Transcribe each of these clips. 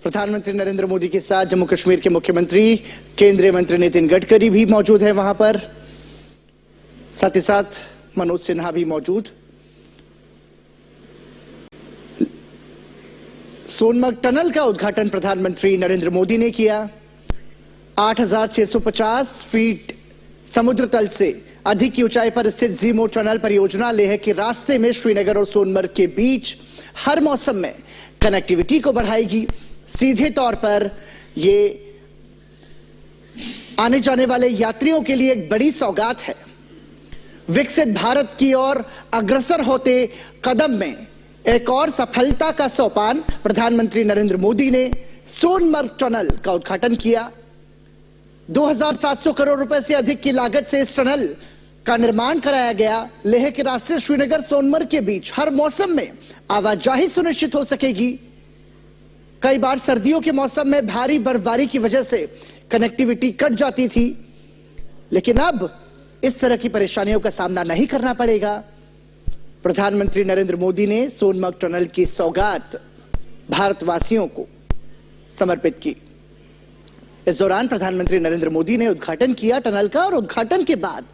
प्रधानमंत्री नरेंद्र मोदी के साथ जम्मू कश्मीर के मुख्यमंत्री केंद्रीय मंत्री नितिन गडकरी भी मौजूद हैं वहां पर, साथ ही साथ मनोज सिन्हा भी मौजूद। सोनमर्ग टनल का उद्घाटन प्रधानमंत्री नरेंद्र मोदी ने किया। 8,650 फीट समुद्र तल से अधिक की ऊंचाई पर स्थित जीमो टनल परियोजना लेह के रास्ते में श्रीनगर और सोनमर्ग के बीच हर मौसम में कनेक्टिविटी को बढ़ाएगी। सीधे तौर पर यह आने जाने वाले यात्रियों के लिए एक बड़ी सौगात है। विकसित भारत की ओर अग्रसर होते कदम में एक और सफलता का सोपान प्रधानमंत्री नरेंद्र मोदी ने सोनमर्ग टनल का उद्घाटन किया। 2,700 करोड़ रुपए से अधिक की लागत से इस टनल का निर्माण कराया गया। लेह के रास्ते श्रीनगर सोनमर्ग के बीच हर मौसम में आवाजाही सुनिश्चित हो सकेगी। कई बार सर्दियों के मौसम में भारी बर्फबारी की वजह से कनेक्टिविटी कट जाती थी, लेकिन अब इस तरह की परेशानियों का सामना नहीं करना पड़ेगा। प्रधानमंत्री नरेंद्र मोदी ने सोनमर्ग टनल की सौगात भारतवासियों को समर्पित की। इस दौरान प्रधानमंत्री नरेंद्र मोदी ने उद्घाटन किया टनल का और उद्घाटन के बाद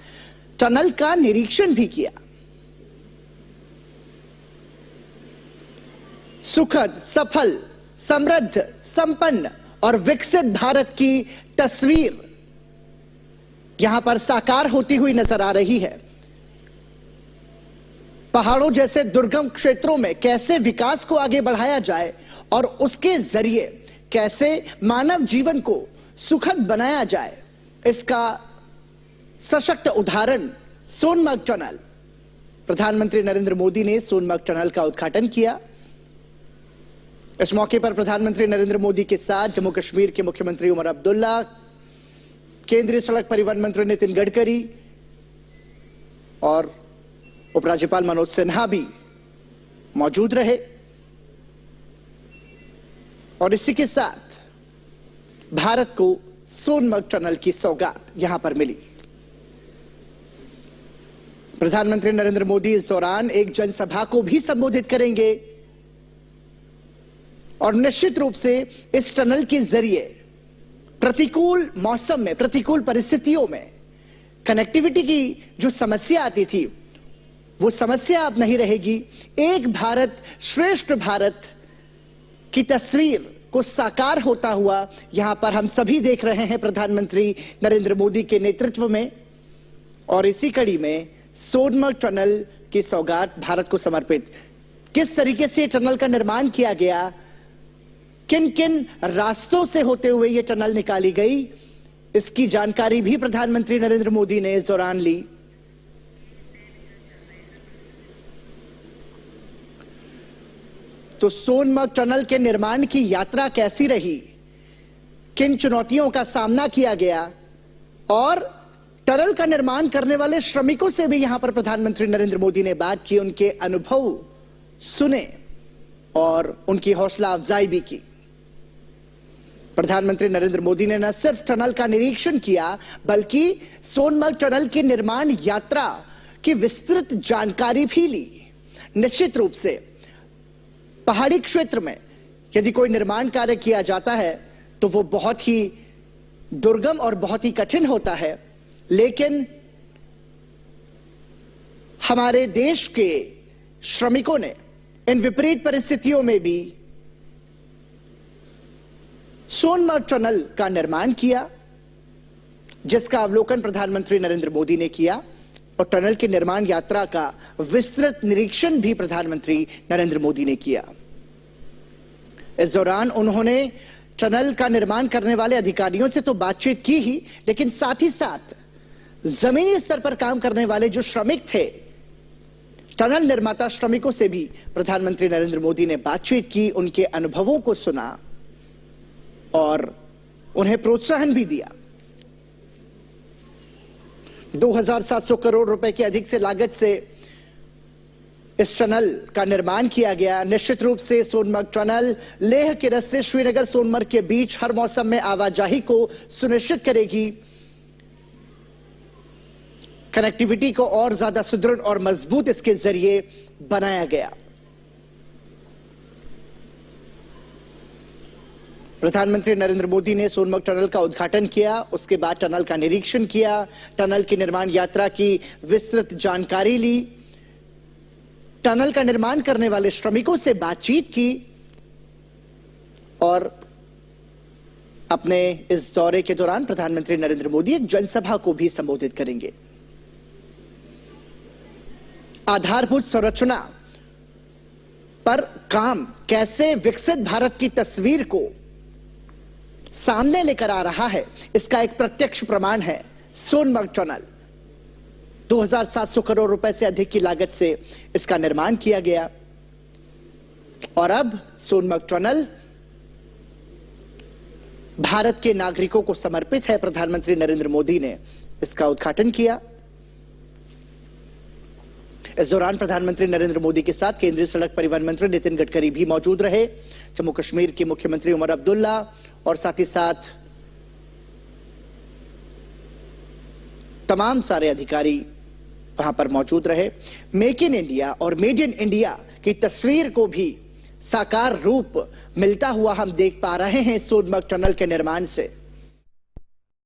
टनल का निरीक्षण भी किया। सुखद, सफल, समृद्ध, संपन्न और विकसित भारत की तस्वीर यहां पर साकार होती हुई नजर आ रही है। पहाड़ों जैसे दुर्गम क्षेत्रों में कैसे विकास को आगे बढ़ाया जाए और उसके जरिए कैसे मानव जीवन को सुखद बनाया जाए, इसका सशक्त उदाहरण सोनमर्ग टनल। प्रधानमंत्री नरेंद्र मोदी ने सोनमर्ग टनल का उद्घाटन किया। इस मौके पर प्रधानमंत्री नरेंद्र मोदी के साथ जम्मू कश्मीर के मुख्यमंत्री उमर अब्दुल्ला, केंद्रीय सड़क परिवहन मंत्री नितिन गडकरी और उपराज्यपाल मनोज सिन्हा भी मौजूद रहे। और इसी के साथ भारत को सोनमर्ग टनल की सौगात यहां पर मिली। प्रधानमंत्री नरेंद्र मोदी इस दौरान एक जनसभा को भी संबोधित करेंगे और निश्चित रूप से इस टनल के जरिए प्रतिकूल मौसम में, प्रतिकूल परिस्थितियों में कनेक्टिविटी की जो समस्या आती थी, वो समस्या अब नहीं रहेगी। एक भारत श्रेष्ठ भारत की तस्वीर को साकार होता हुआ यहां पर हम सभी देख रहे हैं प्रधानमंत्री नरेंद्र मोदी के नेतृत्व में। और इसी कड़ी में सोनमर्ग टनल की सौगात भारत को समर्पित। किस तरीके से टनल का निर्माण किया गया, किन किन रास्तों से होते हुए यह टनल निकाली गई, इसकी जानकारी भी प्रधानमंत्री नरेंद्र मोदी ने इस दौरान ली। तो सोनमर्ग टनल के निर्माण की यात्रा कैसी रही, किन चुनौतियों का सामना किया गया और टनल का निर्माण करने वाले श्रमिकों से भी यहां पर प्रधानमंत्री नरेंद्र मोदी ने बात की, उनके अनुभव सुने और उनकी हौसला अफजाई भी की। प्रधानमंत्री नरेंद्र मोदी ने न सिर्फ टनल का निरीक्षण किया, बल्कि सोनमर्ग टनल की निर्माण यात्रा की विस्तृत जानकारी भी ली। निश्चित रूप से पहाड़ी क्षेत्र में यदि कोई निर्माण कार्य किया जाता है तो वो बहुत ही दुर्गम और बहुत ही कठिन होता है, लेकिन हमारे देश के श्रमिकों ने इन विपरीत परिस्थितियों में भी सोनमर्ग टनल का निर्माण किया, जिसका अवलोकन प्रधानमंत्री नरेंद्र मोदी ने किया और टनल की निर्माण यात्रा का विस्तृत निरीक्षण भी प्रधानमंत्री नरेंद्र मोदी ने किया। इस दौरान उन्होंने टनल का निर्माण करने वाले अधिकारियों से तो बातचीत की ही, लेकिन साथ ही साथ जमीनी स्तर पर काम करने वाले जो श्रमिक थे, टनल निर्माता श्रमिकों से भी प्रधानमंत्री नरेंद्र मोदी ने बातचीत की, उनके अनुभवों को सुना और उन्हें प्रोत्साहन भी दिया। 2,700 करोड़ रुपए की अधिक से लागत से इस टनल का निर्माण किया गया। निश्चित रूप से सोनमर्ग टनल लेह के रास्ते श्रीनगर सोनमर्ग के बीच हर मौसम में आवाजाही को सुनिश्चित करेगी, कनेक्टिविटी को और ज्यादा सुदृढ़ और मजबूत इसके जरिए बनाया गया। प्रधानमंत्री नरेंद्र मोदी ने सोनमर्ग टनल का उद्घाटन किया, उसके बाद टनल का निरीक्षण किया, टनल की निर्माण यात्रा की विस्तृत जानकारी ली, टनल का निर्माण करने वाले श्रमिकों से बातचीत की और अपने इस दौरे के दौरान प्रधानमंत्री नरेंद्र मोदी एक जनसभा को भी संबोधित करेंगे। आधारभूत संरचना पर काम कैसे विकसित भारत की तस्वीर को सामने लेकर आ रहा है, इसका एक प्रत्यक्ष प्रमाण है सोनमर्ग टनल। 2700 करोड़ रुपए से अधिक की लागत से इसका निर्माण किया गया और अब सोनमर्ग टनल भारत के नागरिकों को समर्पित है। प्रधानमंत्री नरेंद्र मोदी ने इसका उद्घाटन किया। इस दौरान प्रधानमंत्री नरेंद्र मोदी के साथ केंद्रीय सड़क परिवहन मंत्री नितिन गडकरी भी मौजूद रहे। जम्मू कश्मीर के मुख्यमंत्री उमर अब्दुल्ला और साथ ही साथ तमाम सारे अधिकारी वहां पर मौजूद रहे। मेक इन इंडिया और मेड इन इंडिया की तस्वीर को भी साकार रूप मिलता हुआ हम देख पा रहे हैं सोनमर्ग टनल के निर्माण से।